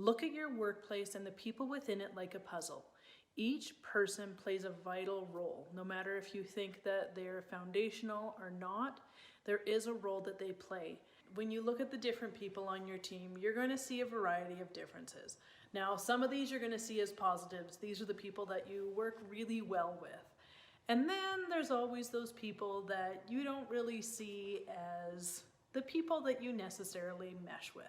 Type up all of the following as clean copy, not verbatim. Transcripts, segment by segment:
Look at your workplace and the people within it like a puzzle. Each person plays a vital role. No matter if you think that they're foundational or not, there is a role that they play. When you look at the different people on your team, you're going to see a variety of differences. Now, some of these you're going to see as positives. These are the people that you work really well with. And then there's always those people that you don't really see as the people that you necessarily mesh with.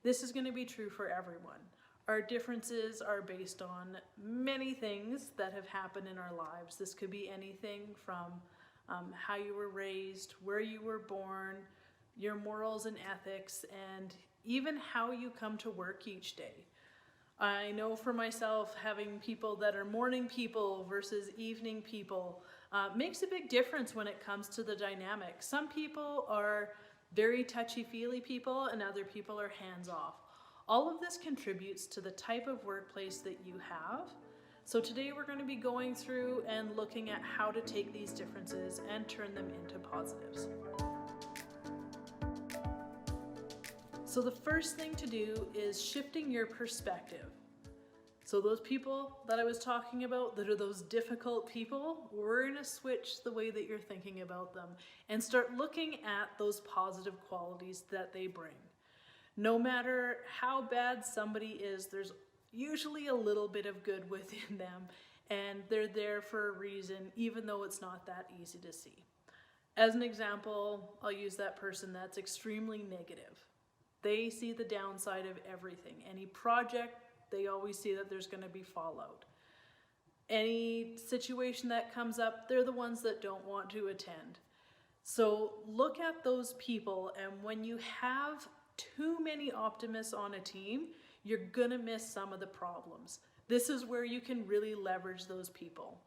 This is going to be true for everyone. Our differences are based on many things that have happened in our lives. This could be anything from how you were raised, where you were born, your morals and ethics, and even how you come to work each day. I know for myself, having people that are morning people versus evening people makes a big difference when it comes to the dynamic. Some people are very touchy-feely people and other people are hands-off. All of this contributes to the type of workplace that you have. So today we're going to be going through and looking at how to take these differences and turn them into positives. So the first thing to do is shifting your perspective. So those people that I was talking about that are those difficult people, we're going to switch the way that you're thinking about them and start looking at those positive qualities that they bring. No matter how bad somebody is, there's usually a little bit of good within them, and they're there for a reason, even though it's not that easy to see. As an example, I'll use that person that's extremely negative. They see the downside of everything. Any project, they always see that there's going to be fallout. Any situation that comes up, they're the ones that don't want to attend. So look at those people, and when you have too many optimists on a team, you're gonna miss some of the problems. This is where you can really leverage those people.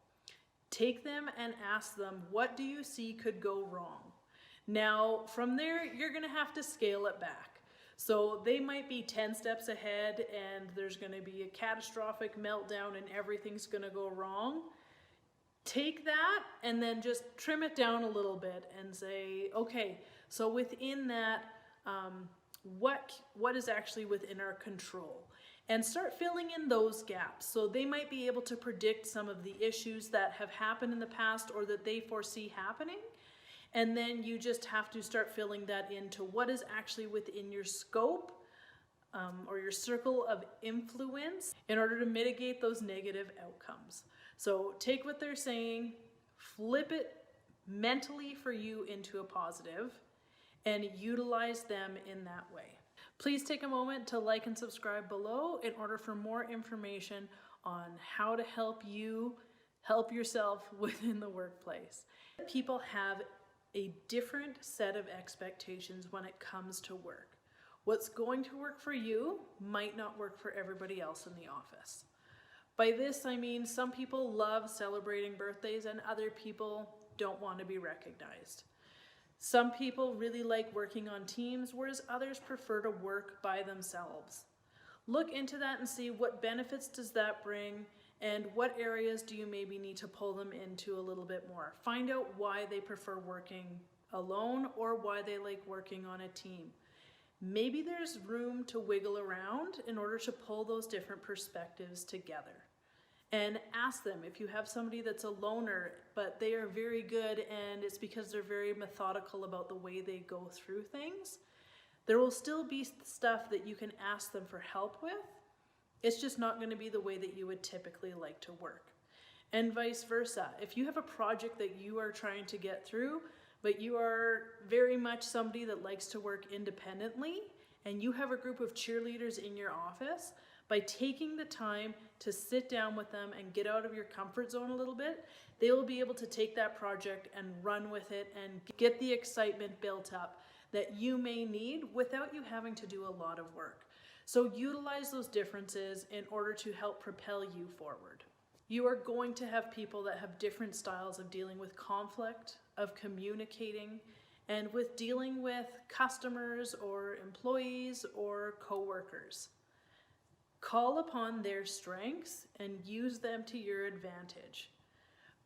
Take them and ask them, what do you see could go wrong? Now, from there, you're gonna have to scale it back. So they might be 10 steps ahead and there's gonna be a catastrophic meltdown and everything's gonna go wrong. Take that and then just trim it down a little bit and say, okay, so within that, what is actually within our control, and start filling in those gaps. So they might be able to predict some of the issues that have happened in the past or that they foresee happening, and then you just have to start filling that into what is actually within your scope or your circle of influence in order to mitigate those negative outcomes. So take what they're saying, flip it mentally for you into a positive, and utilize them in that way. Please take a moment to like and subscribe below in order for more information on how to help you help yourself within the workplace. People have a different set of expectations when it comes to work. What's going to work for you might not work for everybody else in the office. By this, I mean some people love celebrating birthdays and other people don't want to be recognized. Some people really like working on teams, whereas others prefer to work by themselves. Look into that and see what benefits does that bring and what areas do you maybe need to pull them into a little bit more. Find out why they prefer working alone or why they like working on a team. Maybe there's room to wiggle around in order to pull those different perspectives together. And ask them if you have somebody that's a loner, but they are very good and it's because they're very methodical about the way they go through things. There will still be stuff that you can ask them for help with. It's just not going to be the way that you would typically like to work. And vice versa. If you have a project that you are trying to get through, but you are very much somebody that likes to work independently, and you have a group of cheerleaders in your office, by taking the time to sit down with them and get out of your comfort zone a little bit, they will be able to take that project and run with it and get the excitement built up that you may need without you having to do a lot of work. So utilize those differences in order to help propel you forward. You are going to have people that have different styles of dealing with conflict, of communicating, and with dealing with customers or employees or coworkers. Call upon their strengths and use them to your advantage.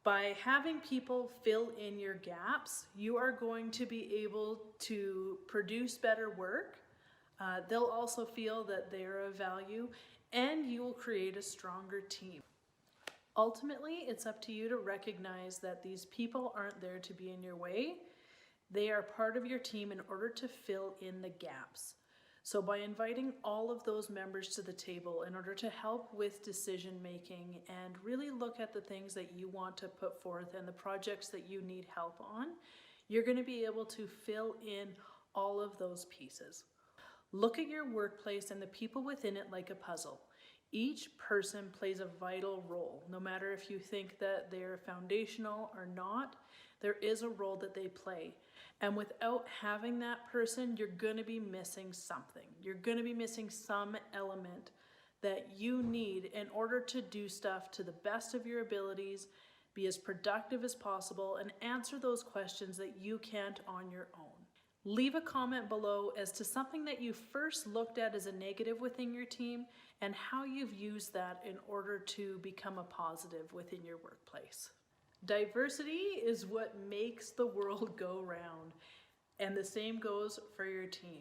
By having people fill in your gaps, you are going to be able to produce better work, They'll also feel that they're of value, and you will create a stronger team. Ultimately, it's up to you to recognize that these people aren't there to be in your way. They are part of your team in order to fill in the gaps. So by inviting all of those members to the table in order to help with decision making and really look at the things that you want to put forth and the projects that you need help on, you're going to be able to fill in all of those pieces. Look at your workplace and the people within it like a puzzle. Each person plays a vital role. No matter if you think that they're foundational or not, there is a role that they play. And without having that person, you're going to be missing something. You're going to be missing some element that you need in order to do stuff to the best of your abilities, be as productive as possible, and answer those questions that you can't on your own. Leave a comment below as to something that you first looked at as a negative within your team and how you've used that in order to become a positive within your workplace. Diversity is what makes the world go round, and the same goes for your team.